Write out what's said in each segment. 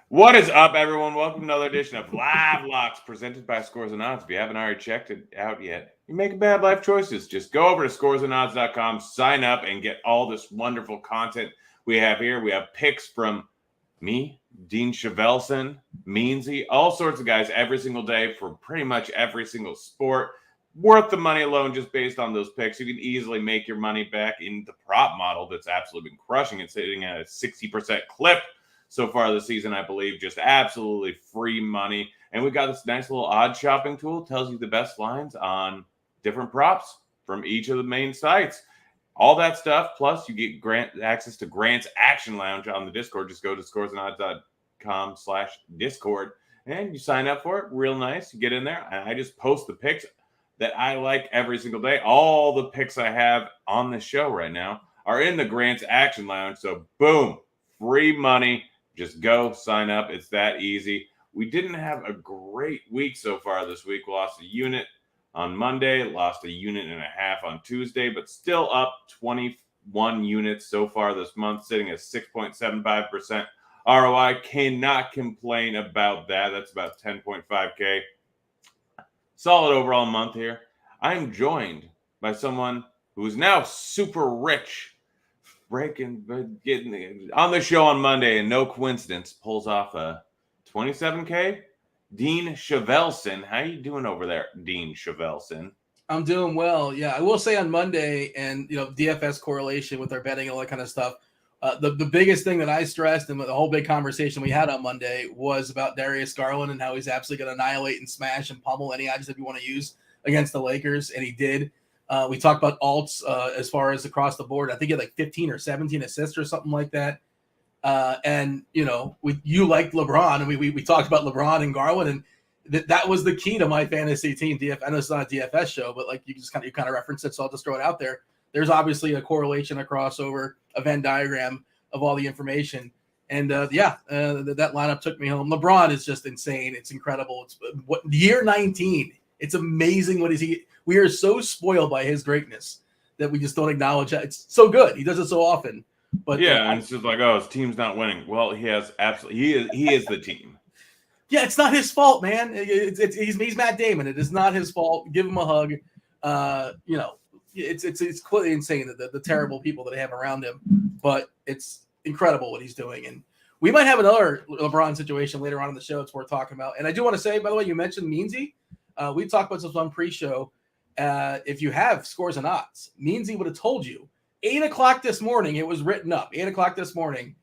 What is up, everyone? Welcome to another edition of Live Locks presented by Scores and Odds. If you haven't already checked it out yet, you're making bad life choices. Just go over to scoresandodds.com, sign up, and get all this wonderful content we have here. We have picks from me, Dean Chevelson, Meansy, all sorts of guys every single day for pretty much every single sport. Worth the money alone just based on those picks. You can easily make your money back in the prop model that's absolutely been crushing it, sitting at a 60% clip so far this season, I believe. Just absolutely free money. And we got this nice little odd shopping tool. Tells you the best lines on different props from each of the main sites. All that stuff. Plus, you get access to Grant's Action Lounge on the Discord. Just go to scoresandodds.com/Discord and you sign up for it. Real nice. You get in there. And I just post the picks that I like every single day. All the picks I have on the show right now are in the Grant's Action Lounge. So, boom, free money. Just go sign up. It's that easy. We didn't have a great week so far this week. We lost a unit on Monday, lost a unit and a half on Tuesday, but still up 21 units so far this month, sitting at 6.75% ROI. Cannot complain about that. That's about 10.5K. Solid overall month here. I am joined by someone who is now super rich. Getting on the show on Monday, and no coincidence, pulls off a 27K. Dean Chevelson, how you doing over there, Dean Chevelson? I'm doing well. Yeah, I will say on Monday, and DFS correlation with our betting and all that kind of stuff. The biggest thing that I stressed, and the whole big conversation we had on Monday, was about Darius Garland and how he's absolutely going to annihilate and smash and pummel any odds that you want to use against the Lakers, and he did. We talked about alts as far as across the board. I think he had like 15 or 17 assists or something like that. And you liked LeBron, and we talked about LeBron and Garland, and that was the key to my fantasy team. I know it's not a DFS show, but like you kind of referenced it, so I'll just throw it out there. There's obviously a correlation, a crossover, a Venn diagram of all the information, and that lineup took me home. LeBron is just insane. It's incredible. It's year 19. It's amazing what he. We are so spoiled by his greatness that we just don't acknowledge that. It's so good. He does it so often. But yeah, and it's just like, oh, his team's not winning. Well, he has absolutely. He is the team. Yeah, it's not his fault, man. He's Matt Damon. It is not his fault. Give him a hug. It's completely insane the terrible people that they have around him. But it's incredible what he's doing. And we might have another LeBron situation later on in the show. It's worth talking about. And I do want to say, by the way, you mentioned Meansy. We talked about this on pre-show. If you have Scores and Odds, Meansy would have told you 8 o'clock this morning. It was written up 8 o'clock this morning.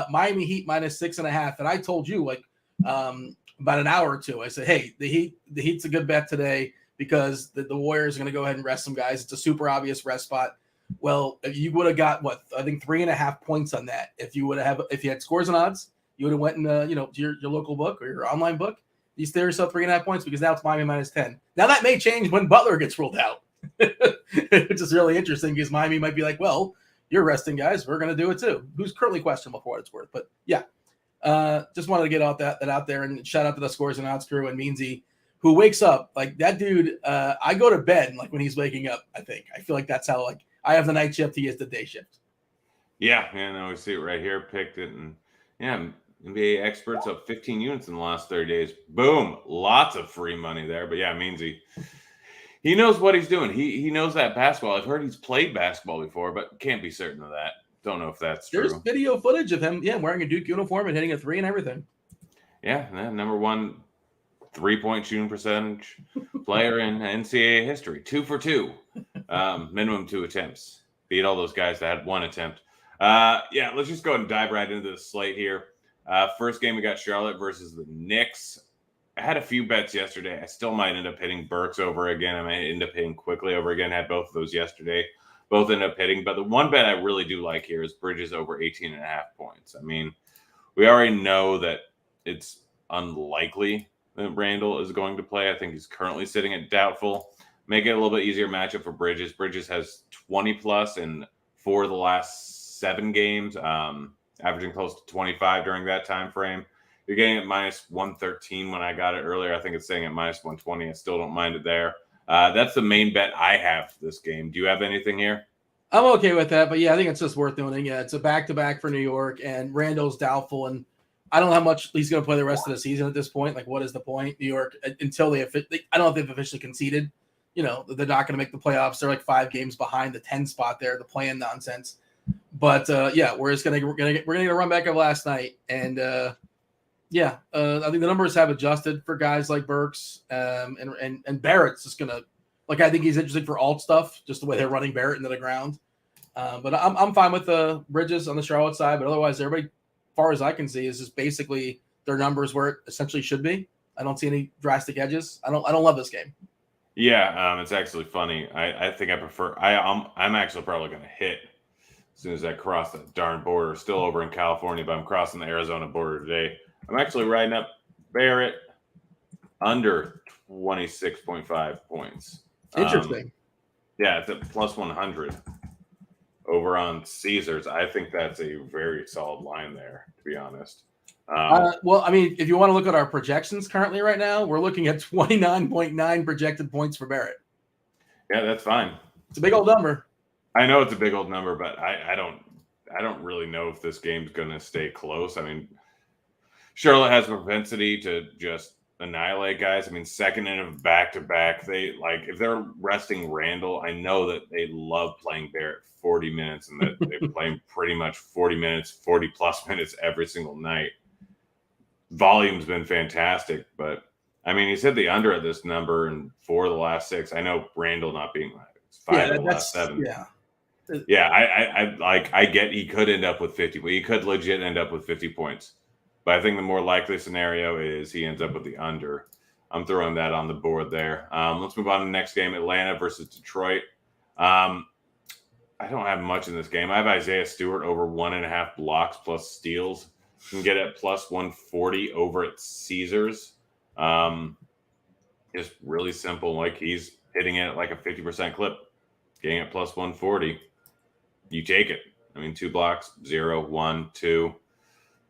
Miami Heat -6.5, and I told you about an hour or two. I said, hey, the Heat's a good bet today because the Warriors are going to go ahead and rest some guys. It's a super obvious rest spot. Well, you would have got I think 3.5 points on that. If you had Scores and Odds, you would have went to your local book or your online book. You steer yourself 3.5 points because now it's Miami -10. Now that may change when Butler gets ruled out, which is really interesting because Miami might be like, well, you're resting guys. We're going to do it too. Who's currently questionable for what it's worth. But yeah, just wanted to get that out there and shout out to the Scores and Odds crew and Meansy, who wakes up like that dude. I go to bed like when he's waking up. I feel like that's how I have the night shift. He has the day shift. Yeah, no, we see it right here. Picked it, and yeah. NBA experts up 15 units in the last 30 days. Boom. Lots of free money there. But yeah, Meansy, he knows what he's doing. He knows that basketball. I've heard he's played basketball before, but can't be certain of that. Don't know if that's true. There's video footage of him, wearing a Duke uniform and hitting a three and everything. Yeah, number one 3-point shooting percentage player in NCAA history. 2 for 2. Minimum 2 attempts. Beat all those guys that had 1 attempt. Let's just go ahead and dive right into the slate here. First game, we got Charlotte versus the Knicks. I had a few bets yesterday. I still might end up hitting Burks over again. I might end up hitting Quickly over again. Had both of those yesterday. Both end up hitting. But the one bet I really do like here is Bridges over 18.5 points. I mean, we already know that it's unlikely that Randall is going to play. I think he's currently sitting at doubtful. Make it a little bit easier matchup for Bridges. Bridges has 20+ in 4 of the last 7 games. Averaging close to 25 during that time frame. You're getting it -113 when I got it earlier. I think it's saying at -120. I still don't mind it there. That's the main bet I have this game. Do you have anything here? I'm okay with that, but yeah, I think it's just worth doing. Yeah, it's a back-to-back for New York, and Randall's doubtful, and I don't know how much he's going to play the rest of the season at this point. Like, what is the point? New York, until I don't know if they've officially conceded. They're not going to make the playoffs. They're like 5 games behind the 10 spot there, the play-in nonsense. But we're gonna get a run back of last night, and I think the numbers have adjusted for guys like Burks, and Barrett's just gonna I think he's interesting for alt stuff, just the way they're running Barrett into the ground. But I'm fine with the Bridges on the Charlotte side, but otherwise everybody, as far as I can see, is just basically their numbers where it essentially should be. I don't see any drastic edges. I don't love this game. Yeah, it's actually funny. I think I prefer. I'm actually probably going to hit as soon as I cross that darn border. Still over in California, but I'm crossing the Arizona border today. I'm actually riding up Barrett under 26.5 points. Interesting. Yeah, it's at plus 100 over on Caesars. I think that's a very solid line there, to be honest. If you want to look at our projections currently right now, we're looking at 29.9 projected points for Barrett. Yeah, that's fine. It's a big old number. I know it's a big old number, but I don't really know if this game's going to stay close. I mean, Charlotte has a propensity to just annihilate guys. I mean, second in a back-to-back, if they're resting Randall, I know that they love playing Barrett 40 minutes and that they play him pretty much 40 minutes, 40-plus minutes every single night. Volume's been fantastic, but I mean, he's hit the under at this number in 4 of the last 6. I know Randall not being 5 of the last 7. Yeah, I get he could end up with 50, but he could legit end up with 50 points. But I think the more likely scenario is he ends up with the under. I'm throwing that on the board there. Let's move on to the next game, Atlanta versus Detroit. I don't have much in this game. I have Isaiah Stewart over 1.5 blocks plus steals. You can get it plus 140 over at Caesars. Just really simple. Like, he's hitting it at like a 50% clip, getting it plus 140. You take it. I mean, 2 blocks, 0, 1, 2,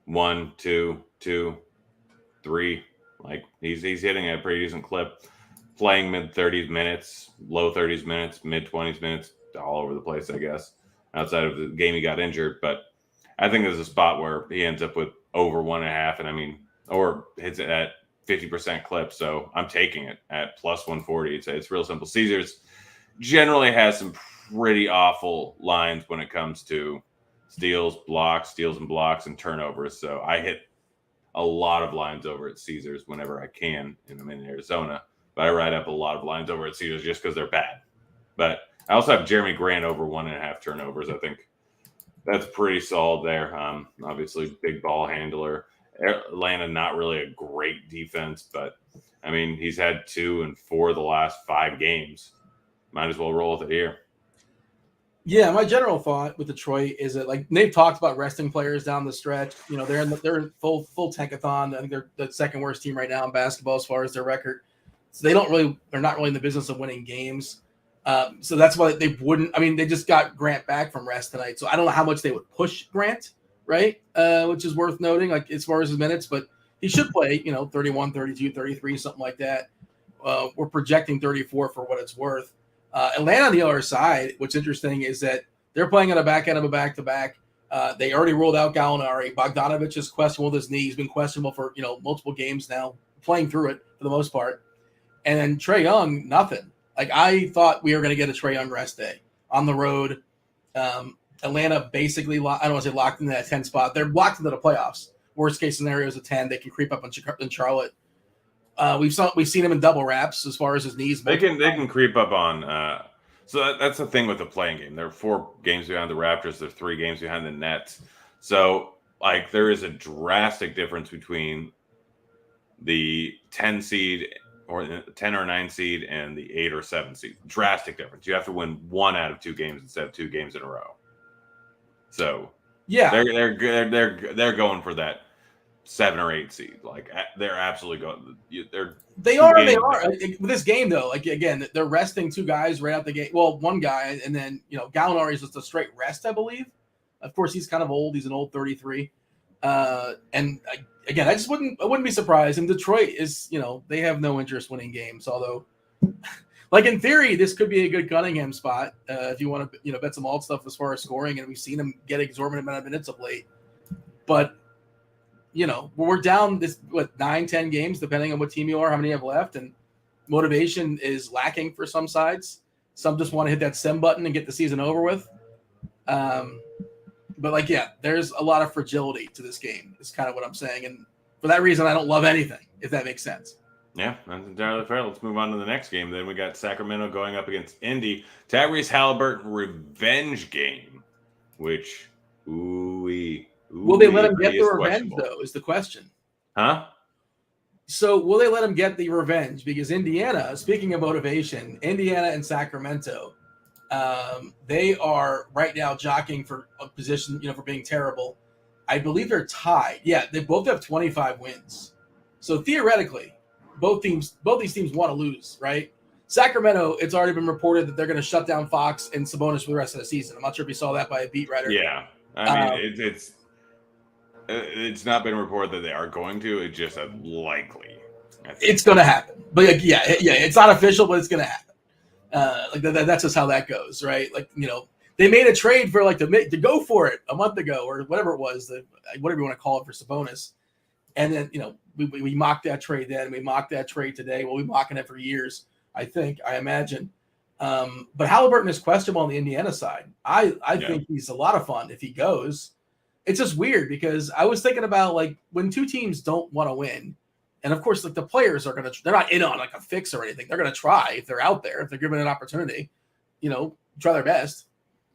1, 2, 2, 3. Like, he's hitting at a pretty decent clip, playing mid-30s minutes, low 30s minutes, mid-20s minutes, all over the place, I guess, outside of the game he got injured. But I think there's a spot where he ends up with over 1.5, and I mean, or hits it at 50% clip. So I'm taking it at plus 140. It's real simple. Caesars generally has some pretty awful lines when it comes to steals and blocks, and turnovers. So I hit a lot of lines over at Caesars whenever I can, and I'm in Arizona. But I ride up a lot of lines over at Caesars just because they're bad. But I also have Jeremy Grant over 1.5 turnovers. I think that's pretty solid there. Obviously, big ball handler. Atlanta, not really a great defense, but I mean, he's had 2 and 4 of the last 5 games. Might as well roll with it here. Yeah, my general thought with Detroit is that, like, they've talked about resting players down the stretch. They're in full tankathon. I think they're the second worst team right now in basketball as far as their record. So they're not really in the business of winning games. So that's why they wouldn't. I mean, they just got Grant back from rest tonight, so I don't know how much they would push Grant, right? Which is worth noting, like, as far as his minutes, but he should play, 31, 32, 33, something like that. We're projecting 34 for what it's worth. Atlanta on the other side, what's interesting is that they're playing on the back end of a back-to-back. They already ruled out Gallinari. Bogdanovich is questionable with his knee. He's been questionable for, multiple games now, playing through it for the most part. And then Trae Young, nothing. Like, I thought we were going to get a Trae Young rest day on the road. Atlanta basically, I don't want to say locked into that 10 spot. They're locked into the playoffs. Worst case scenario is a 10. They can creep up in Charlotte. We've seen him in double wraps as far as his knees. They can creep up on. So that's the thing with the playing game. They're 4 games behind the Raptors. They're 3 games behind the Nets. So, like, there is a drastic difference between the 10 seed or the 10 or 9 seed and the 8 or 7 seed. Drastic difference. You have to win 1 out of 2 games instead of 2 games in a row. So yeah, they're going for that 7 or 8 seed. Like, they're absolutely going. They are. With this game, though, like, again, they're resting 2 guys right out the gate. Well, 1 guy, and then Gallinari is just a straight rest, I believe. Of course, he's kind of old. He's an old 33. And again, I wouldn't be surprised. And Detroit is, they have no interest winning games. Although, like, in theory, this could be a good Cunningham spot if you want to, bet some alt stuff as far as scoring. And we've seen him get exorbitant amount of minutes of late. But we're down 9-10 games, depending on what team you are, how many you have left, and motivation is lacking for some sides. Some just want to hit that send button and get the season over with. But there's a lot of fragility to this game. Is kind of what I'm saying, and for that reason, I don't love anything. If that makes sense. Yeah, that's entirely fair. Let's move on to the next game. Then we got Sacramento going up against Indy. Tyrese Halliburton revenge game, which will they let him get the revenge though? Is the question. Huh? So will they let him get the revenge? Because Indiana, speaking of motivation, Indiana and Sacramento, they are right now jockeying for a position, for being terrible. I believe they're tied. Yeah, they both have 25 wins. So theoretically, both these teams want to lose, right? Sacramento, it's already been reported that they're going to shut down Fox and Sabonis for the rest of the season. I'm not sure if you saw that by a beat writer. Yeah, I mean it's not been reported that they are going to. It's just likely. It's going to happen, but it's not official, but it's going to happen. That's just how that goes, right? They made a trade for to go for it a month ago or whatever it was, whatever you want to call it for Sabonis, and then we mocked that trade then, we mocked that trade today. We'll be mocking it for years, I imagine. But Halliburton is questionable on the Indiana side. I think he's a lot of fun if he goes. It's just weird because I was thinking about when two teams don't want to win, and of course the players are they're not in on a fix or anything. They're gonna try if they're out there, if they're given an opportunity, try their best.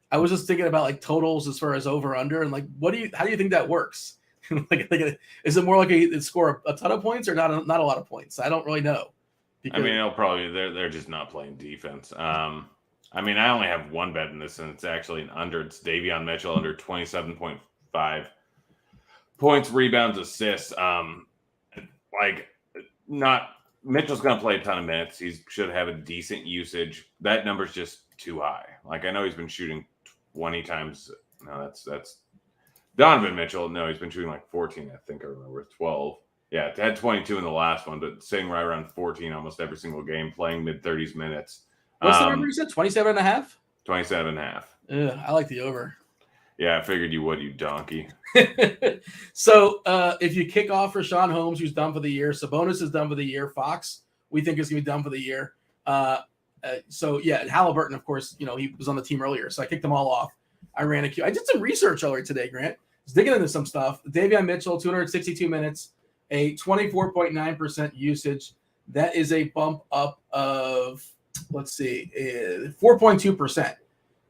I was just thinking about totals as far as over under and how do you think that works? Is it more like they score a ton of points or not a lot of points? I don't really know. I mean, they're just not playing defense. I only have one bet in this, and it's actually an under. It's Davion Mitchell under 27.5 points, rebounds, assists. Mitchell's going to play a ton of minutes. He should have a decent usage. That number's just too high. I know he's been shooting 20 times. No, that's Donovan Mitchell. No, he's been shooting 14. I think I remember 12. Yeah, it had 22 in the last one, but sitting right around 14 almost every single game, playing mid-30s minutes. What's the number you said? 27 and a half? 27 and a half. I like the over. Yeah, I figured you would, you donkey. So if you kick off Rashawn Holmes, who's done for the year, Sabonis is done for the year, Fox, we think is going to be done for the year. Halliburton, of course, he was on the team earlier, so I kicked them all off. I ran a queue. I did some research earlier today, Grant. I was digging into some stuff. Davion Mitchell, 262 minutes, a 24.9% usage. That is a bump up of, 4.2%.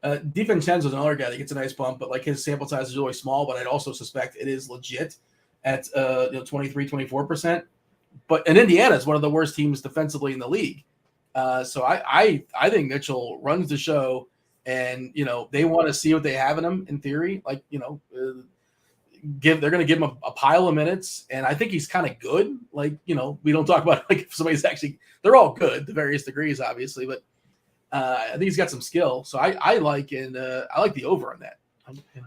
DiVincenzo is another guy that gets a nice bump, but his sample size is really small, but I'd also suspect it is legit at 23, 24%. But Indiana is one of the worst teams defensively in the league. So I think Mitchell runs the show, and they want to see what they have in him in theory. They're going to give him a pile of minutes, and I think he's kind of good. We don't talk about if somebody's actually, they're all good to various degrees, obviously, but I think he's got some skill. So I like the over on that.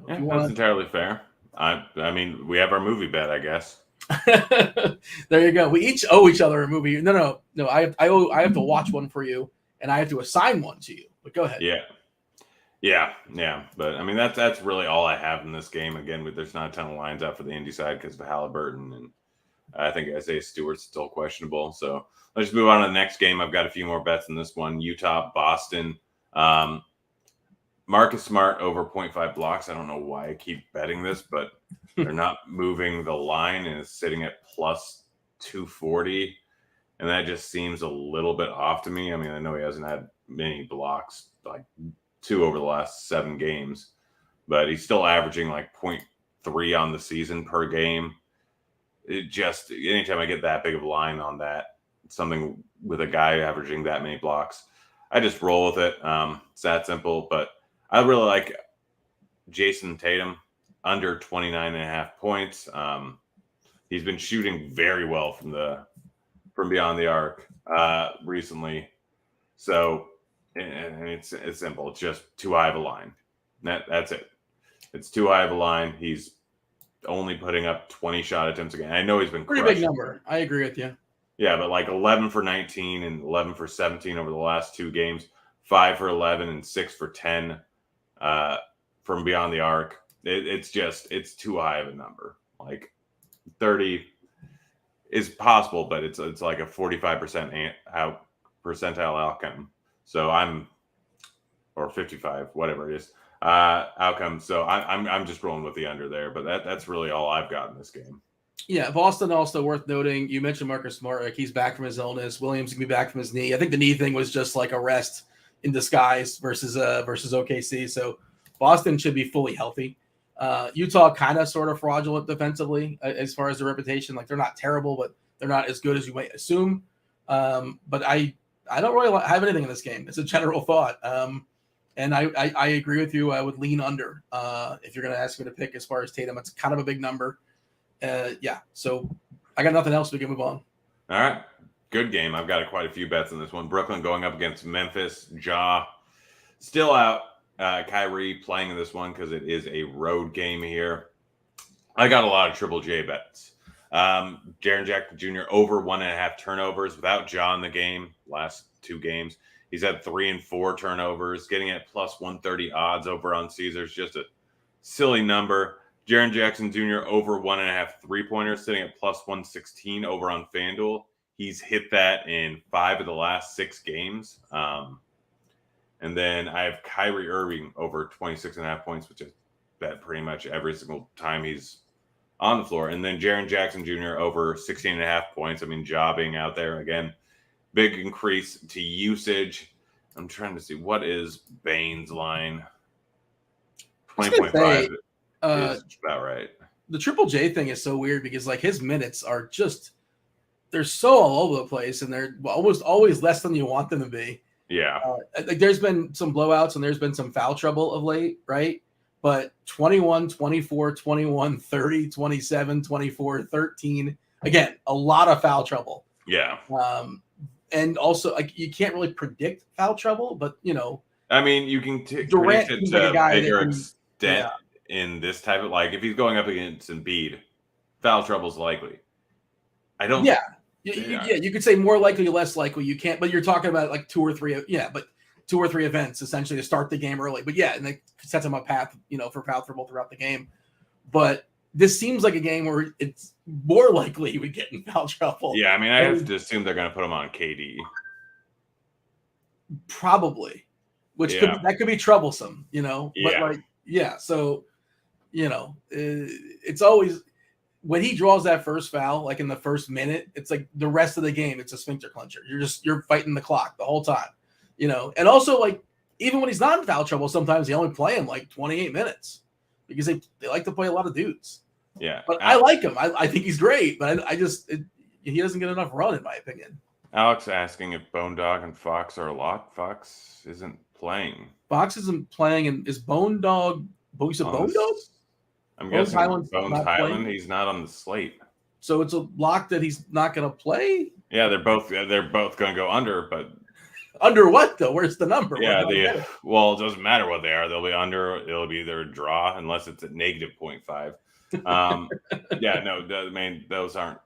That's entirely fair. I mean, we have our movie bet, I guess. There you go. We each owe each other a movie. No. I have to watch one for you, and I have to assign one to you. But go ahead. Yeah. But I mean, that's really all I have in this game. Again, there's not a ton of lines out for the Indy side because of Halliburton, and I think Isaiah Stewart's still questionable. So let's just move on to the next game. I've got a few more bets in this one. Utah, Boston. Marcus Smart over 0.5 blocks. I don't know why I keep betting this, but they're not moving the line, and it's sitting at plus 240. And that just seems a little bit off to me. I mean, I know he hasn't had many blocks, 2 over the last 7 games, but he's still averaging 0.3 on the season per game. It just, anytime I get that big of a line on that, something with a guy averaging that many blocks, I just roll with it. It's that simple, but I really like Jason Tatum under 29.5 points. He's been shooting very well from beyond the arc recently. So, and it's simple. It's just too high of a line. That's it. It's too high of a line. He's only putting up 20 shot attempts again. I know he's been pretty big number. I agree with you. Yeah, but 11 for 19 and 11 for 17 over the last 2 games, 5 for 11 and 6 for 10 from beyond the arc. It's too high of a number. 30 is possible, but it's like a 45% percentile outcome. So or 55, whatever it is, outcome. So I'm just rolling with the under there, but that's really all I've got in this game. Yeah, Boston also worth noting. You mentioned Marcus Smart. Like, he's back from his illness. Williams can be back from his knee. I think the knee thing was just like a rest in disguise versus OKC. So Boston should be fully healthy. Utah kind of sort of fraudulent defensively as far as their reputation. Like, they're not terrible, but they're not as good as you might assume. But I don't really have anything in this game. It's a general thought. And I agree with you. I would lean under if you're going to ask me to pick as far as Tatum. It's kind of a big number. So I got nothing else. We can move on. All right. Good game. I've got quite a few bets in this one. Brooklyn going up against Memphis. Ja still out. Kyrie playing in this one because it is a road game here. I got a lot of Triple J bets. Jaren Jackson Jr. over 1.5 turnovers without Ja in the game. Last 2 games, he's had 3 and 4 turnovers, getting at plus 130 odds over on Caesars. Just a silly number. Jaren Jackson Jr. over 1.5 3-pointers, sitting at plus 116 over on FanDuel. He's hit that in 5 of the last 6 games. And then I have Kyrie Irving over 26.5 points, which I bet pretty much every single time he's on the floor. And then Jaren Jackson Jr. over 16.5 points. I mean, Ja being out there again, big increase to usage. I'm trying to see, what is Bane's line? 20.5 is about right. The Triple J thing is so weird because like his minutes are just, they're so all over the place and they're almost always less than you want them to be. Yeah. Like there's been some blowouts and there's been some foul trouble of late, right? But 21, 24, 21, 30, 27, 24, 13. Again, a lot of foul trouble. Yeah. And also, like, you can't really predict foul trouble, but, you know. I mean, you can Durant predict it like to a guy a bigger that can, extent in this type of, like, if he's going up against Embiid, foul trouble's likely. I don't. Yeah. You could say more likely, less likely. You can't, but you're talking about like 2 or 3. Yeah, but 2 or 3 events essentially to start the game early. But yeah, and it sets them a path, you know, for foul trouble throughout the game. But this seems like a game where it's more likely he would get in foul trouble. Yeah, I mean, I have to assume they're going to put him on KD. Probably, which could be troublesome, you know. Yeah. But like, so, you know, it's always when he draws that first foul, like in the first minute, it's like the rest of the game, it's a sphincter clencher. You're fighting the clock the whole time, you know. And also, like, even when he's not in foul trouble, sometimes they only play him like 28 minutes because they like to play a lot of dudes. Yeah, but I like him. I think he's great, but he doesn't get enough run, in my opinion. Alex asking if Bone Dog and Fox are a lock. Fox isn't playing. Fox isn't playing, and is Bone Dog? You said Bone Dog? I'm guessing Bones Highland. He's not on the slate, so it's a lock that he's not going to play. Yeah, they're both going to go under, but under what though? Where's the number? Yeah, it doesn't matter what they are. They'll be under. It'll be their draw unless it's at negative 0.5. Yeah, no, those aren't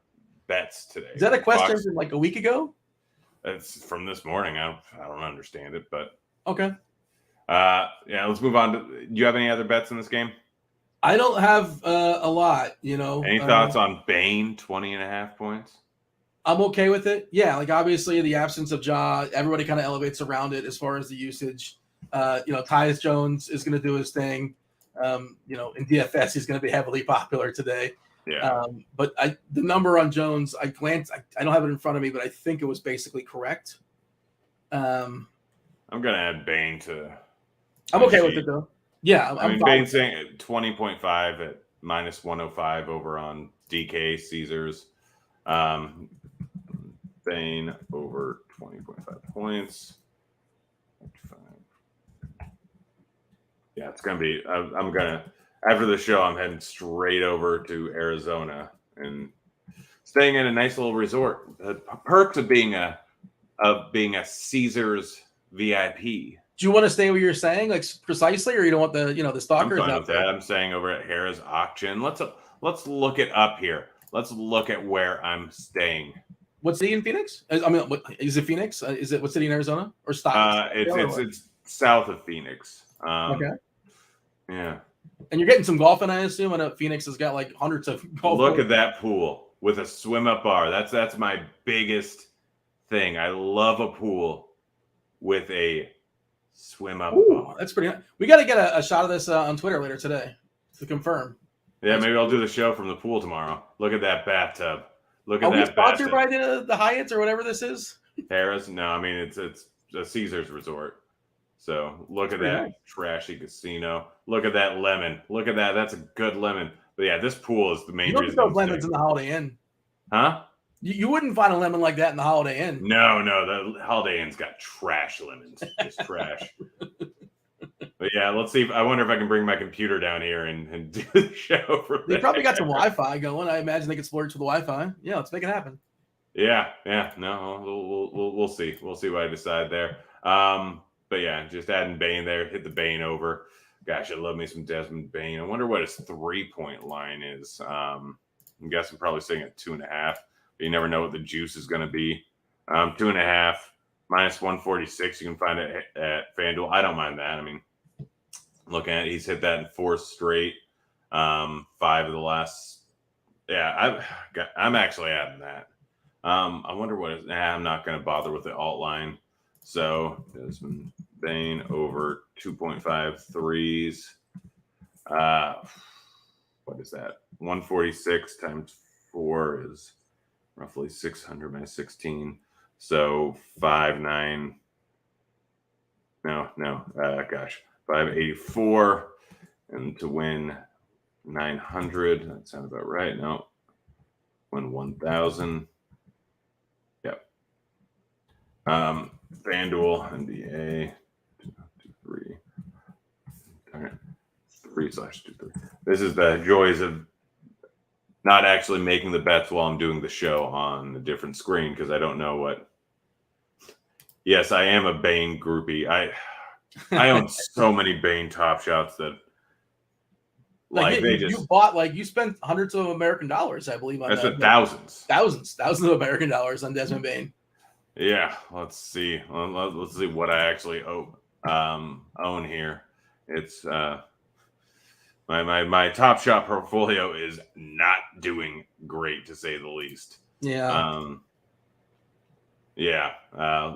bets today. Is that a question from like a week ago? It's from this morning. I don't understand it, but okay. Yeah, let's move on. Do you have any other bets in this game? I don't have a lot. You know, any thoughts on Bane 20.5 points? I'm okay with it. Yeah, like obviously the absence of Ja, everybody kind of elevates around it as far as the usage. You know, Tyus Jones is going to do his thing. You know, in DFS, he's going to be heavily popular today. Yeah. But the number on Jones, I glanced. I don't have it in front of me, but I think it was basically correct. I'm going to add Bane to. I'm okay with it though. Yeah, I mean, Bane's saying 20.5 at minus 105 over on DK Caesars. Bane over 20.5 points. Yeah, it's going to be, I'm going to, after the show, I'm heading straight over to Arizona and staying in a nice little resort. The perks of being a Caesars VIP. Do you want to stay where you're saying, like precisely, or you don't want the stalkers? I'm fine with that. I'm saying over at Harrah's Auction. Let's look it up here. Let's look at where I'm staying. What city in Phoenix? I mean, is it Phoenix? Is it what city in Arizona or Stockton? It's south of Phoenix. Okay. Yeah. And you're getting some golf in, I assume. I know Phoenix has got like hundreds of golf. Look at that pool with a swim up bar. That's my biggest thing. I love a pool with a swim up bar. That's pretty. We got to get a shot of this on Twitter later today to confirm. Yeah, maybe I'll do the show from the pool tomorrow. Look at that bathtub. Look at Are that we sponsored bathtub. by the Hyatts or whatever this is? Harris? No, I mean it's a Caesars resort. So look at that trashy casino. Look at that lemon. Look at that. That's a good lemon. But yeah, this pool is the main reason. You don't get those lemons in the Holiday Inn. Huh? You wouldn't find a lemon like that in the Holiday Inn. No, the Holiday Inn's got trash lemons. Just trash. But yeah, let's see. I wonder if I can bring my computer down here and do the show from there. They probably got some Wi-Fi going. I imagine they could splurge for the Wi-Fi. Yeah, let's make it happen. Yeah. No, we'll see. We'll see what I decide there. But yeah, just adding Bane there. Hit the Bane over. Gosh, I love me some Desmond Bane. I wonder what his 3-point line is. I'm guessing probably sitting at 2.5. But you never know what the juice is going to be. 2.5 minus 146. You can find it at FanDuel. I don't mind that. I mean, looking at it, he's hit that in 4 straight. 5 of the last. Yeah, I'm actually adding that. I wonder what is. I'm not going to bother with the alt line. So Desmond Bane over 2.5 threes. What is that? 146 times 4 is roughly 600 minus 16. So 5.9. No. Gosh, 584, and to win 900. That sounds about right. No, win 1,000. Yep. FanDuel NBA 2, 3. 3/23. This is the joys of not actually making the bets while I'm doing the show on a different screen because I don't know what. Yes, I am a Bane groupie. I own so many Bane Top Shots that you spent hundreds of American dollars, I believe. I spent thousands of American dollars on Desmond Bane. Yeah, let's see. Let's see what I actually own here. It's my Top Shot portfolio is not doing great to say the least. Yeah.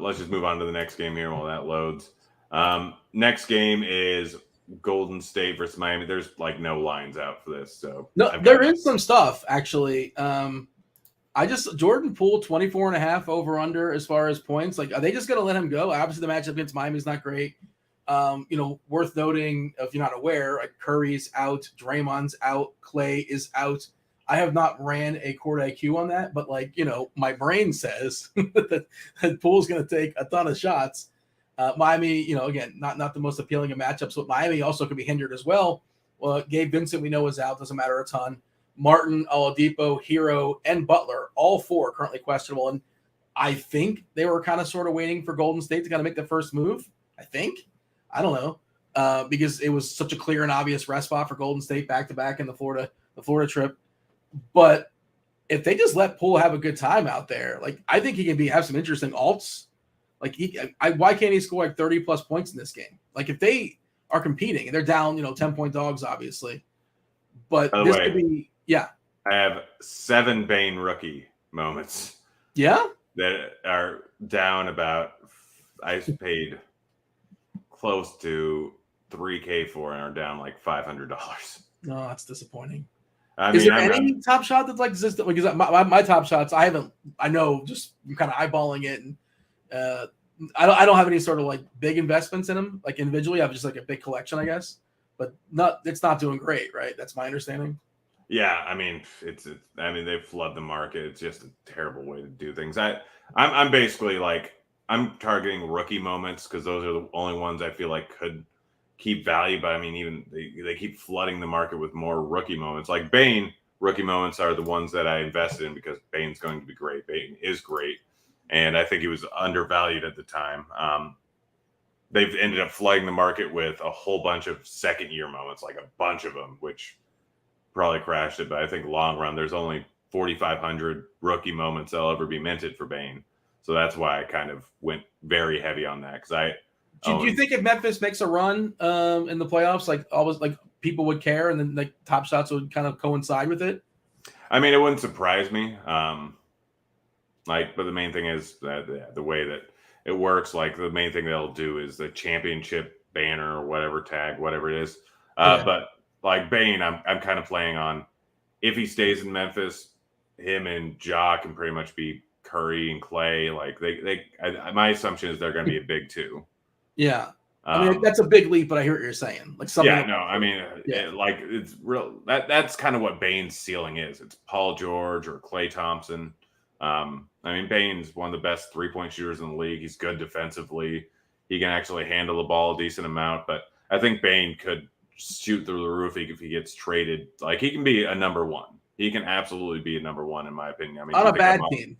Let's just move on to the next game here while that loads. Next game is Golden State versus Miami. There's like no lines out for this, so no, there is some stuff actually. Jordan Poole 24.5 over under as far as points. Like, are they just gonna let him go? Obviously, the matchup against Miami is not great. Worth noting, if you're not aware, like Curry's out, Draymond's out, Clay is out. I have not ran a court IQ on that, but my brain says that Poole's going to take a ton of shots. Miami, again, not the most appealing of matchups, but Miami also could be hindered as well. Well, Gabe Vincent, we know, is out. Doesn't matter a ton. Martin, Oladipo, Hero, and Butler, all 4 currently questionable. And I think they were kind of sort of waiting for Golden State to kind of make the first move. I think. I don't know. Because it was such a clear and obvious rest spot for Golden State back-to-back in the Florida trip. But if they just let Poole have a good time out there, I think he can have some interesting alts. Why can't he score 30+ points in this game? If they are competing and they're down, 10-point dogs, obviously. But this could be, yeah. I have 7 Bane rookie moments. Yeah, that are down about. I paid close to $3,000 for and are down $500. No, that's disappointing. Is there any Top Shot that's consistent? Because my Top Shots, I kind of eyeballing it, and I don't have any sort of big investments in them. Individually, I have just a big collection, I guess. But it's not doing great, right? That's my understanding. Yeah, I mean they flood the market. It's just a terrible way to do things. I'm basically I'm targeting rookie moments because those are the only ones I feel could keep value. But I mean, even they keep flooding the market with more rookie moments. Like Bane, rookie moments are the ones that I invested in because Bane's going to be great. Bane is great. And I think he was undervalued at the time. They've ended up flooding the market with a whole bunch of second-year moments, a bunch of them, which probably crashed it. But I think long run, there's only 4,500 rookie moments that'll ever be minted for Bane. So that's why I kind of went very heavy on that because Do you think if Memphis makes a run in the playoffs, like always, like people would care, and then like top shots would kind of coincide with it? I mean, it wouldn't surprise me. But the main thing is that the way that it works, like the main thing they'll do is the championship banner or whatever tag, whatever it is. But like Bane, I'm kind of playing on if he stays in Memphis, him and Ja can pretty much be Curry and Clay. Like my assumption is they're going to be a big two. Yeah. I mean, that's a big leap, but I hear what you're saying. Like something. Yeah, no, I mean, it's real. That's kind of what Bane's ceiling is. It's Paul George or Klay Thompson. I mean, Bane's one of the best 3-point shooters in the league. He's good defensively. He can actually handle the ball a decent amount. But I think Bane could shoot through the roof if he gets traded. Like he can be a number one. He can absolutely be a number one in my opinion. I mean, on a bad team,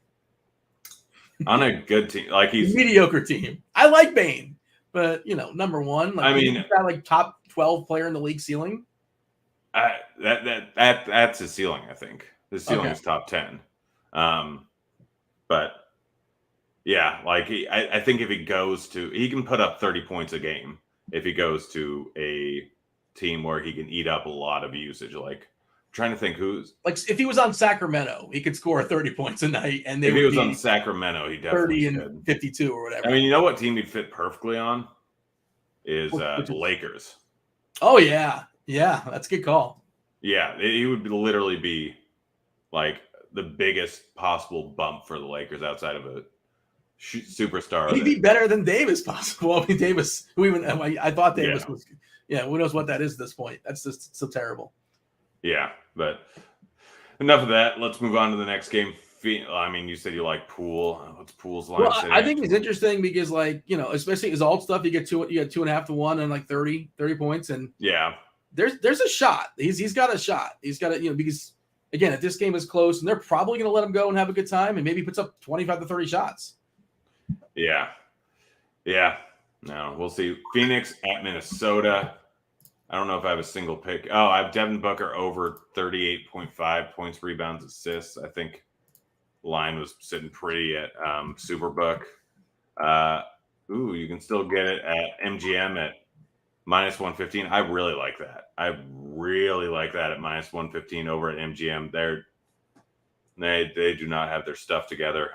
on a good team, like he's a mediocre team. I like Bane. But number one. Like, I mean, he's got like top 12 player in the league ceiling. That's his ceiling. I think his ceiling is top 10. But yeah, like I think if he goes to, he can put up 30 points a game if he goes to a team where he can eat up a lot of usage. Like I'm trying to think who's like if he was on Sacramento, he could score 30 points a night, and if he was on Sacramento, he definitely 30 and could. 52 or whatever. I mean, you know what team he'd fit perfectly on is the Lakers. Oh yeah, that's a good call. Yeah, he would literally be like the biggest possible bump for the Lakers outside of a superstar. He'd be better than Davis possible. I mean, Davis, I thought Davis was. Yeah, who knows what that is at this point? That's just so terrible. Yeah, but enough of that. Let's move on to the next game. I mean, you said you like Poole. What's Poole's line? Well, I think it's interesting because, like, especially his alt stuff, you get 2.5 to 1 and like 30 points, and there's a shot. He's got a shot. He's got to, because again, if this game is close, and they're probably going to let him go and have a good time, and maybe he puts up 25 to 30 shots. Yeah. No, we'll see. Phoenix at Minnesota. I don't know if I have a single pick. Oh, I have Devin Booker over 38.5 points, rebounds, assists. I think the line was sitting pretty at Superbook. You can still get it at MGM at minus 115. I really like that. I really like that at minus 115 over at MGM. They do not have their stuff together.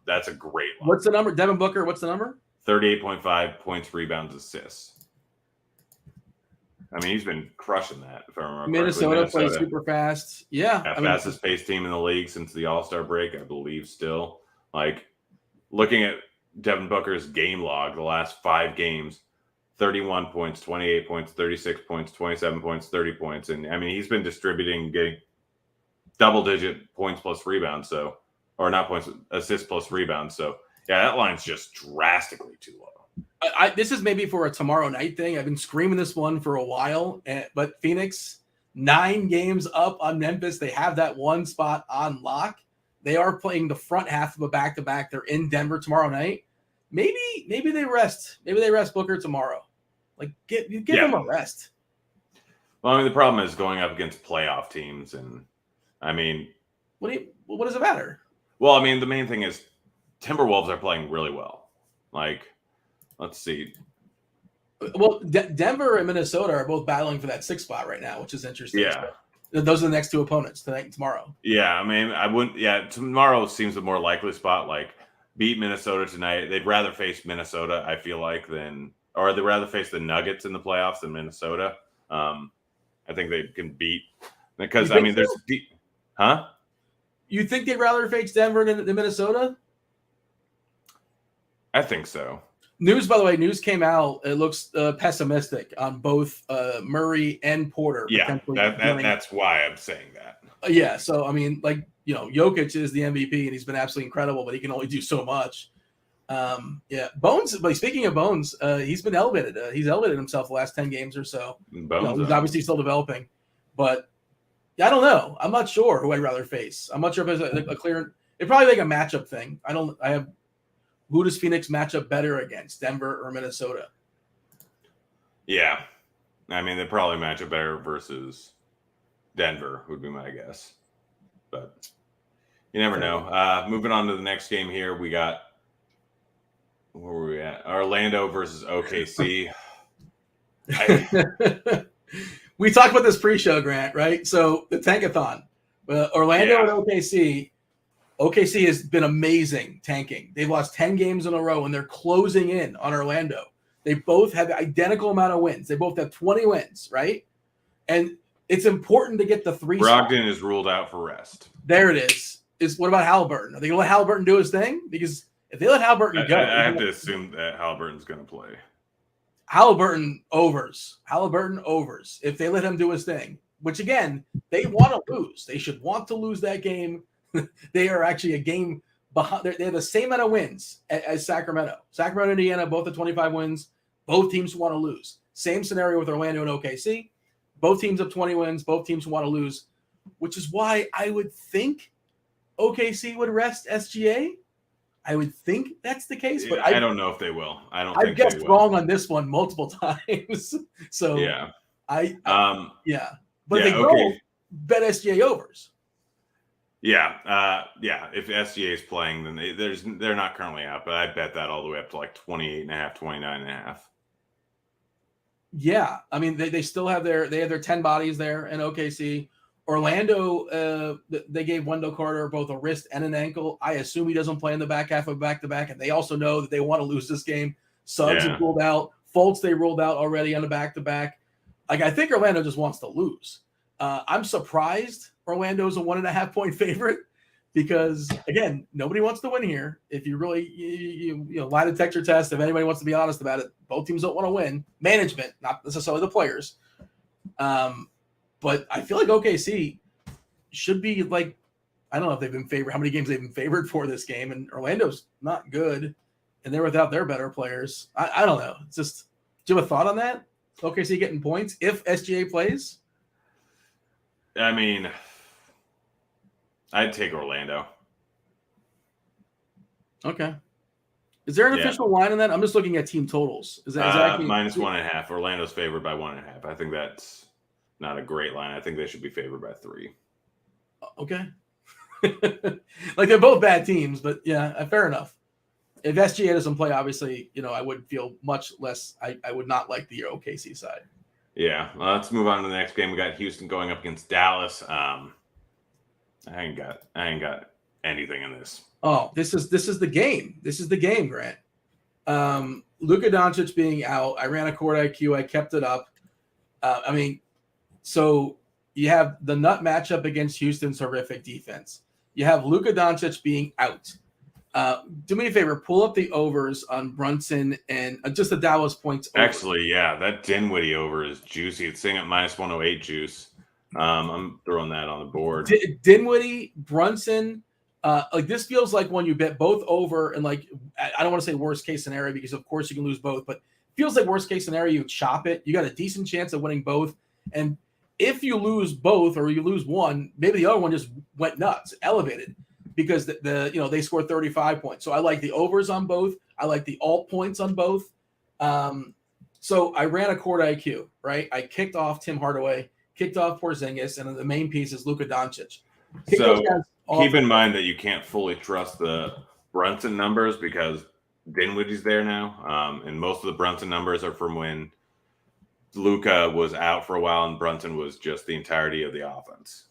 That's a great line. What's the number? Devin Booker, what's the number? 38.5 points, rebounds, assists. I mean, he's been crushing that. If I remember Minnesota plays super fast. Yeah. Fastest paced team in the league since the All-Star break, I believe still. Like, looking at Devin Booker's game log, the last 5 games, 31 points, 28 points, 36 points, 27 points, 30 points. And, I mean, he's been distributing, getting double-digit points plus rebounds, assists plus rebounds. So, yeah, that line's just drastically too low. This is maybe for a tomorrow night thing. I've been screaming this one for a while, but Phoenix, 9 games up on Memphis. They have that one spot on lock. They are playing the front half of a back-to-back. They're in Denver tomorrow night. Maybe they rest. Maybe they rest Booker tomorrow. Like give them a rest. Well, I mean, the problem is going up against playoff teams, and I mean, what does it matter? Well, I mean, the main thing is Timberwolves are playing really well. Like, let's see. Well, Denver and Minnesota are both battling for that 6th spot right now, which is interesting. Yeah. So those are the next 2 opponents tonight and tomorrow. Yeah, I mean, I wouldn't. Yeah, tomorrow seems the more likely spot. Like, beat Minnesota tonight. They'd rather face Minnesota, I feel like, or they'd rather face the Nuggets in the playoffs than Minnesota. I think they can beat because I mean, there's huh? You think they'd rather face Denver than Minnesota? I think so. By the way, news came out. It looks pessimistic on both Murray and Porter. Yeah, that's why I'm saying that. Yeah, so I mean, like, Jokic is the MVP and he's been absolutely incredible, but he can only do so much. Bones. But speaking of Bones, he's been elevated. He's elevated himself the last 10 games or so. Bones, he's obviously still developing, but I don't know. I'm not sure who I'd rather face. I'm not sure if it's a clear. It'd probably like a matchup thing. Who does Phoenix match up better against, Denver or Minnesota? Yeah. I mean, they probably match up better versus Denver would be my guess. But you never know. Moving on to the next game here, we got where were we at? Orlando versus OKC. I, We talked about this pre-show, Grant, right? So the tankathon, Orlando Yeah. and OKC. OKC has been amazing tanking. They've lost 10 games in a row, and they're closing in on Orlando. They both have the identical amount of wins. They both have 20 wins, right? And it's important to get the 3 spot. Brogdon is ruled out for rest. There it is. What about Halliburton? Are they going to let Halliburton do his thing? Because if they let Halliburton go, I have to assume that Halliburton's going to play. Halliburton overs. If they let him do his thing, which again, they want to lose. They should want to lose that game. They are actually a game behind. They have the same amount of wins as Sacramento. Sacramento, Indiana, both at 25 wins. Both teams want to lose. Same scenario with Orlando and OKC. Both teams have 20 wins. Both teams want to lose, which is why I would think OKC would rest SGA. I would think that's the case, but I don't know if they will. I've guessed wrong on this one multiple times. So yeah, but yeah, if they go, bet SGA overs. Yeah, if SGA is playing, then they're not currently out, but I bet that all the way up to like 28.5, 29.5. Yeah, I mean they still have their 10 bodies there in OKC. Orlando, they gave Wendell Carter both a wrist and an ankle. I assume he doesn't play in the back half of back-to-back, and they also know that they want to lose this game. Suggs is ruled out. Fultz they ruled out already on the back-to-back. Like I think Orlando just wants to lose. I'm surprised Orlando's a 1.5-point favorite because again, nobody wants to win here. If you really you lie detector test, if anybody wants to be honest about it, both teams don't want to win. Management, not necessarily the players. But I feel like OKC should be like, I don't know if they've been favored, how many games they've been favored for this game, and Orlando's not good, and they're without their better players. I don't know. It's just, do you have a thought on that? OKC getting points if SGA plays? I mean, I'd take Orlando. Okay. Is there an official line in that? I'm just looking at team totals. Is that exactly minus 1.5? Orlando's favored by 1.5. I think that's not a great line. I think they should be favored by 3. Okay. Like they're both bad teams, but yeah, fair enough. If SGA doesn't play, obviously, I would feel much less. I would not like the OKC side. Yeah. Well, let's move on to the next game. We got Houston going up against Dallas. I ain't got anything in this. Oh, this is the game. This is the game, Grant. Luka Doncic being out. I ran a court IQ. I kept it up. So you have the nut matchup against Houston's horrific defense. You have Luka Doncic being out. Do me a favor, pull up the overs on Brunson and just the Dallas points over. Actually, yeah, that Dinwiddie over is juicy. It's sitting at minus 108 juice. I'm throwing that on the board. Dinwiddie, Brunson, like this feels like when you bet both over and like, I don't want to say worst case scenario because of course you can lose both, but feels like worst case scenario, you chop it. You got a decent chance of winning both. And if you lose both or you lose one, maybe the other one just went nuts, elevated because they scored 35 points. So I like the overs on both. I like the alt points on both. So I ran a court IQ, right? I kicked off Tim Hardaway, kicked off Porzingis, and then the main piece is Luka Doncic. So keep in mind that you can't fully trust the Brunson numbers because Dinwiddie's there now. And most of the Brunson numbers are from when Luka was out for a while and Brunson was just the entirety of the offense.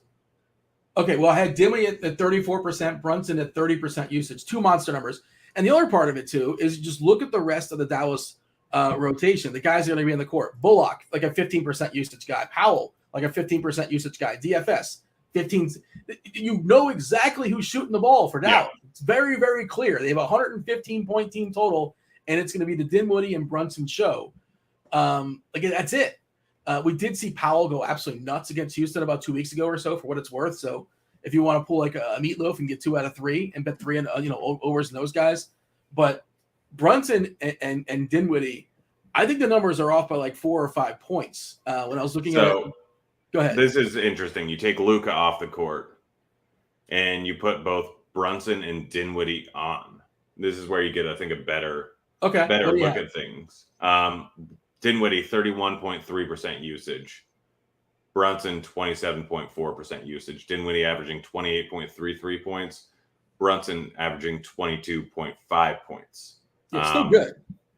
Okay, well, I had Dinwiddie at 34%, Brunson at 30% usage, 2 monster numbers. And the other part of it, too, is just look at the rest of the Dallas rotation. The guys are going to be in the court. Bullock, like a 15% usage guy. Powell, like a 15% usage guy. DFS, 15. You know exactly who's shooting the ball for Dallas. Yeah. It's very, very clear. They have a 115-point team total, and it's going to be the Dinwiddie and Brunson show. That's it. We did see Powell go absolutely nuts against Houston about 2 weeks ago or so, for what it's worth. So if you want to pull like a meatloaf and get 2 out of 3 and bet 3 and overs and those guys, but Brunson and Dinwiddie, I think the numbers are off by like 4 or 5 points. When I was looking at it, go ahead. This is interesting. You take Luka off the court and you put both Brunson and Dinwiddie on. This is where you get, I think, a better look at things. Dinwiddie, 31.3% usage. Brunson, 27.4% usage. Dinwiddie averaging 28.33 points. Brunson averaging 22.5 points. Yeah, still good.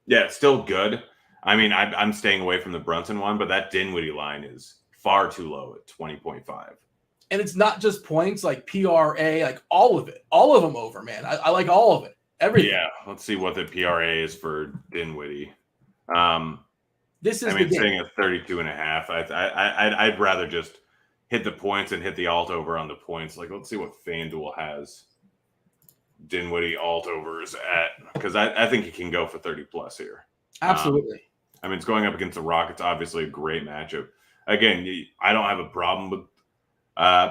Yeah, it's still good. I mean, I'm staying away from the Brunson one, but that Dinwiddie line is far too low at 20.5. And it's not just points, like PRA, like all of it. All of them over, man. I like all of it. Everything. Yeah, let's see what the PRA is for Dinwiddie. This is saying at 32.5. I'd rather just hit the points and hit the alt over on the points. Like, let's see what FanDuel has Dinwiddie alt overs at, because I think he can go for 30 plus here. Absolutely. I mean, it's going up against the Rockets, obviously a great matchup. Again, I don't have a problem with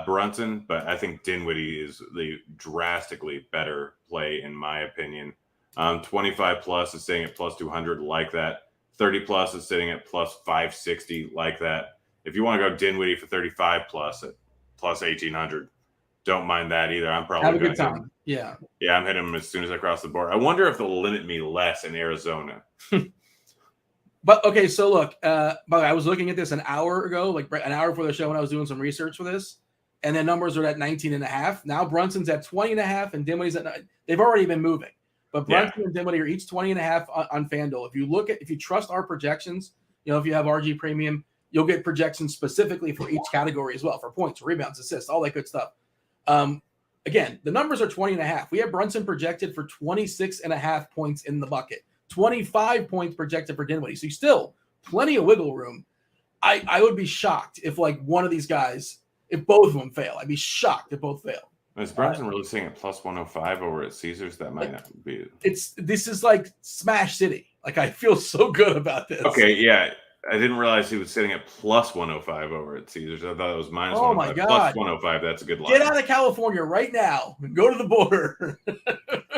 Brunson, but I think Dinwiddie is the drastically better play in my opinion. 25 plus is sitting at plus 200, like that. 30 plus is sitting at plus 560, like that. If you want to go Dinwiddie for 35 plus at plus 1800, don't mind that either. I'm probably have a good time. Yeah, I'm hitting him as soon as I cross the board. I wonder if they'll limit me less in Arizona. But okay, so look, by the way, I was looking at this an hour ago, like an hour before the show, when I was doing some research for this, and the numbers are at 19.5. Now Brunson's at 20.5, and Dinwiddie's at 9. They've already been moving, but Brunson and Dinwiddie are each 20.5 on FanDuel. If you trust our projections, if you have RG Premium, you'll get projections specifically for each category as well, for points, rebounds, assists, all that good stuff. Again, the numbers are 20.5. We have Brunson projected for 26.5 points in the bucket. 25 points projected for Dinwiddie. So still plenty of wiggle room. I would be shocked if like one of these guys, if both of them fail. I'd be shocked if both fail. Is Brunson really seeing at plus 105 over at Caesars? That might not be. This is like Smash City. Like, I feel so good about this. Okay, yeah. I didn't realize he was sitting at plus 105 over at Caesars. I thought it was minus 105. Oh my God. Plus 105, that's a good line. Get out of California right now and go to the border.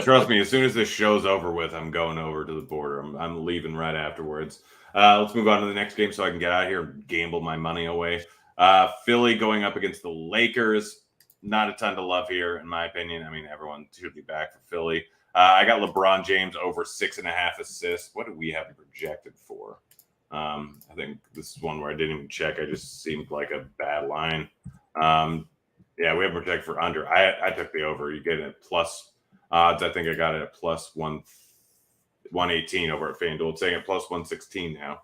Trust me, as soon as this show's over with, I'm going over to the border. I'm leaving right afterwards. Let's move on to the next game so I can get out of here and gamble my money away. Philly going up against the Lakers. Not a ton to love here, in my opinion. I mean, everyone should be back for Philly. I got LeBron James over 6.5 assists. What do we have projected for? I think this is one where I didn't even check. I just seemed like a bad line. Yeah, we have projected for under. I took the over. You get it at plus odds. I think I got it at plus 118 over at FanDuel. It's saying at plus 116 now.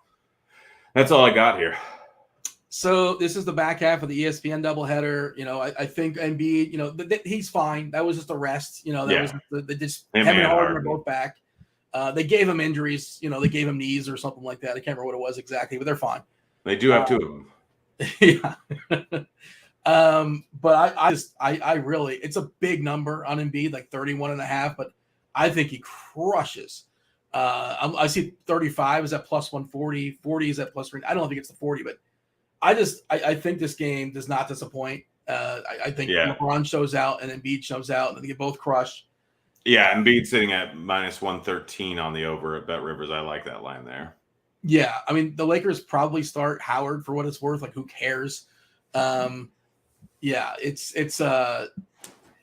That's all I got here. So this is the back half of the ESPN doubleheader. I think Embiid, he's fine. That was just a rest. Was just him and Harden are both back. They gave him injuries. They gave him knees or something like that. I can't remember what it was exactly, but they're fine. They do have two of them. Yeah. But I really, it's a big number on Embiid, like 31.5, but I think he crushes. I see 35 is at plus 140, 40 is at plus 3. I don't think it's the 40, but I think this game does not disappoint. I think LeBron shows out and Embiid shows out, and they get both crushed. Yeah, Embiid sitting at minus 113 on the over at Bet Rivers. I like that line there. Yeah, I mean, the Lakers probably start Howard for what it's worth. Like, who cares? Yeah, it's again,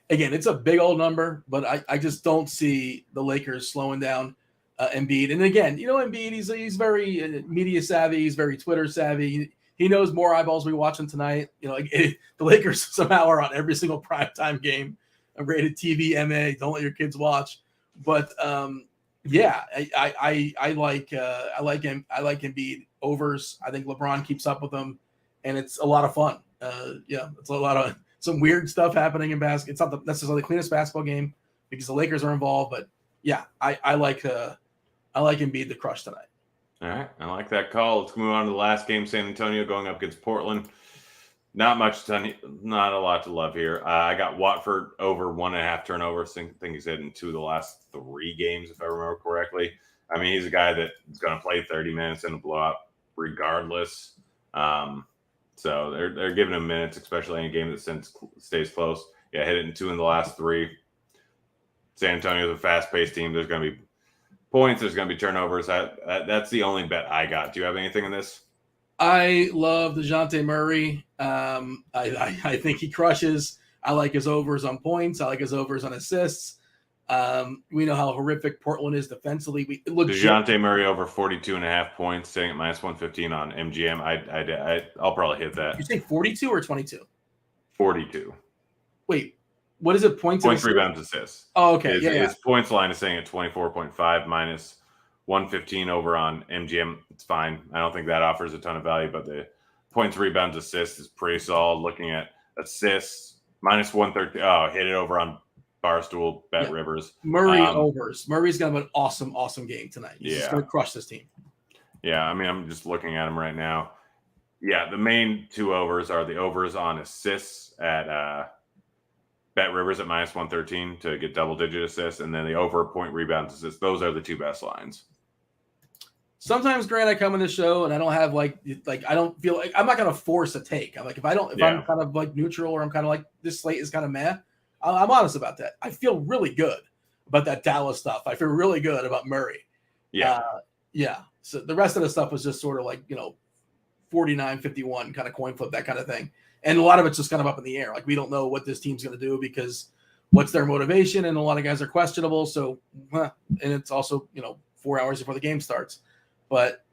it's a big old number, but I just don't see the Lakers slowing down Embiid. And again, Embiid, he's very media savvy. He's very Twitter savvy. He knows more eyeballs we watching tonight. The Lakers somehow are on every single primetime game. A rated TV, MA. Don't let your kids watch. But yeah, I like him. I like Embiid overs. I think LeBron keeps up with him, and it's a lot of fun. It's a lot of some weird stuff happening in basketball. It's not necessarily the cleanest basketball game because the Lakers are involved, but yeah, I like Embiid to crush tonight. All right, I like that call. Let's move on to the last game. San Antonio going up against Portland. Not a lot to love here. I got Watford over 1.5 turnovers. I think he's had in 2 of the last 3 games, if I remember correctly. I mean, he's a guy that is going to play 30 minutes in a blowout regardless. So they're giving him minutes, especially in a game that stays close. Yeah, hit it in 2 in the last 3. San Antonio's a fast-paced team. There's going to be points. There's going to be turnovers. That's the only bet I got. Do you have anything in this? I love DeJounte Murray. I think he crushes. I like his overs on points. I like his overs on assists. We know how horrific Portland is defensively. DeJounte Murray over 42.5 points, staying at minus 115 on MGM. I'll probably hit that. You say 42 or 22? 42. Wait, What is it? Points, rebounds, assists. Oh, okay. His points line is saying at 24.5 minus 115 over on MGM. It's fine. I don't think that offers a ton of value, but the points, rebounds, assists is pretty solid. Looking at assists, minus 130. Oh, hit it over on Barstool, Bet Rivers. Murray overs. Murray's going to have an awesome, awesome game tonight. He's just going to crush this team. Yeah, I mean, I'm just looking at him right now. Yeah, the main two overs are the overs on assists at Bet Rivers at minus 113 to get double-digit assists, and then the over point rebounds assists. Those are the two best lines. Sometimes, Grant, I come in the show and I don't have like I don't feel like I'm not going to force a take. I'm like if I'm kind of like neutral or I'm kind of like this slate is kind of meh. I'm honest about that. I feel really good about that Dallas stuff. I feel really good about Murray. Yeah. So the rest of the stuff was just sort of like 49-51 kind of coin flip, that kind of thing. And a lot of it's just kind of up in the air. Like we don't know what this team's going to do because what's their motivation, and a lot of guys are questionable. So, and it's also 4 hours before the game starts. But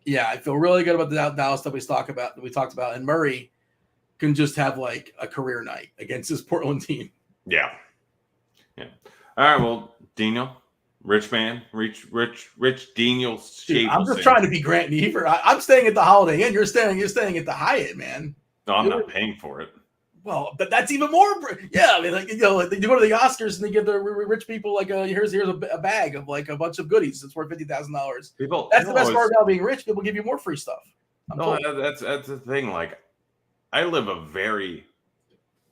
yeah, I feel really good about the Dallas stuff we talked about, and Murray can just have like a career night against this Portland team. Yeah. All right. Well, Daniel, rich Daniel. Dude, I'm just trying to be Grant Neiffer. I'm staying at the Holiday Inn. You're staying at the Hyatt, man. No, I'm not paying for it. Well, but that's even more. Yeah, I mean, like you go to the Oscars and they give the rich people like here's a bag of like a bunch of goodies. It's worth $50,000. People, that's the best part about being rich. People give you more free stuff. That's the thing. Like, I live a very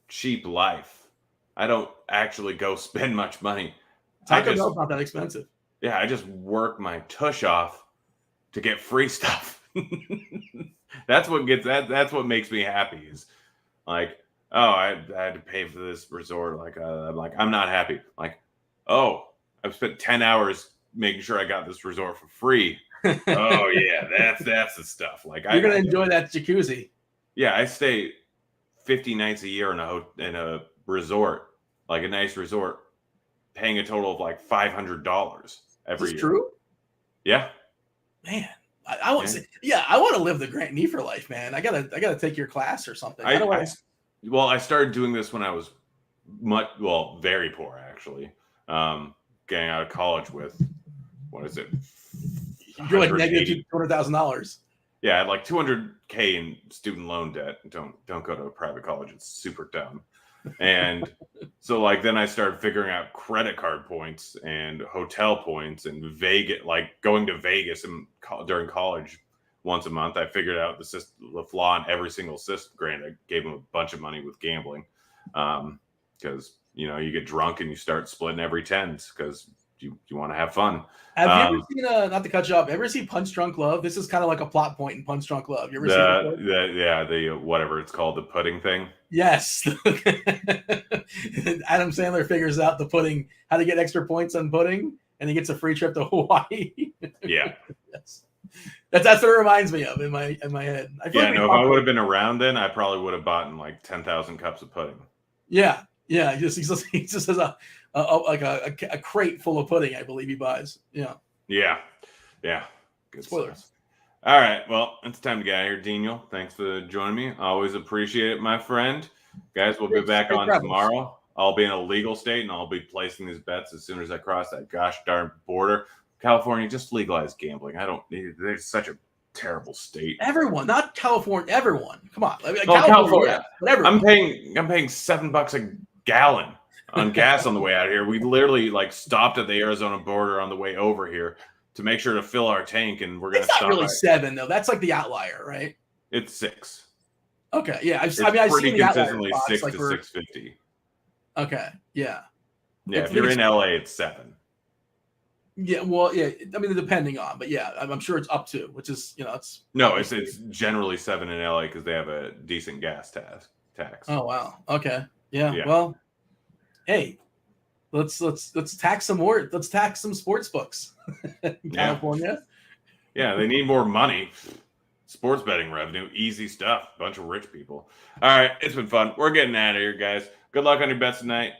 cheap life. I don't actually go spend much money. Taco Bell's not that expensive. Yeah, I just work my tush off to get free stuff. That's what makes me happy. Is like, oh, I had to pay for this resort. Like, I'm not happy. Like, oh, I've spent 10 hours making sure I got this resort for free. Oh yeah, that's the stuff. Like, you're gonna enjoy that jacuzzi. Yeah, I stay 50 nights a year in a resort, like a nice resort, paying a total of like $500 every year. True? Yeah. Man, I want to say, I want to live the Grant Neiffer life, man. I gotta take your class or something. I started doing this when I was very poor actually. Getting out of college with what is it? You're like negative $200,000. Yeah, I had like $200K in student loan debt. Don't go to a private college. It's super dumb. And so like then I started figuring out credit card points and hotel points and Vegas, like going to Vegas during college once a month. I figured out the flaw in every single system. Granted, I gave them a bunch of money with gambling because you get drunk and you start splitting every tens because you want to have fun. Have you ever seen not to cut you off? Ever see Punch Drunk Love? This is kind of like a plot point in Punch Drunk Love. You ever seen the whatever it's called, the pudding thing? Yes. Adam Sandler figures out how to get extra points on pudding, and he gets a free trip to Hawaii. Yeah. Yes. That's what it reminds me of in my head. If I would have been around then, I probably would have bought like 10,000 cups of pudding. Yeah. Yeah. He just has a crate full of pudding, I believe he buys. Yeah. Yeah. Yeah. Good spoilers. Stuff. All right. Well, it's time to get out of here, Daniel. Thanks for joining me. Always appreciate it, my friend. Guys, we'll be back on tomorrow. I'll be in a legal state, and I'll be placing these bets as soon as I cross that gosh darn border. California, just legalize gambling. They're such a terrible state. Everyone, not California. Everyone, come on. California. I'm paying $7 a gallon on gas on the way out here. We literally stopped at the Arizona border on the way over here to make sure to fill our tank, and we're gonna. It's not really 7 though. That's like the outlier, right? It's 6. Okay, yeah. I've seen consistently 6 to 650. Okay, yeah. Yeah, if you're in LA, it's 7. Yeah, well, yeah. I mean, depending on, but yeah, I'm sure it's up to, which is it's generally 7 in LA because they have a decent gas tax. Oh wow. Okay. Yeah. Well, hey, let's tax some more. Let's tax some sports books in California. Yeah, they need more money. Sports betting revenue, easy stuff. Bunch of rich people. All right, it's been fun. We're getting out of here, guys. Good luck on your bets tonight.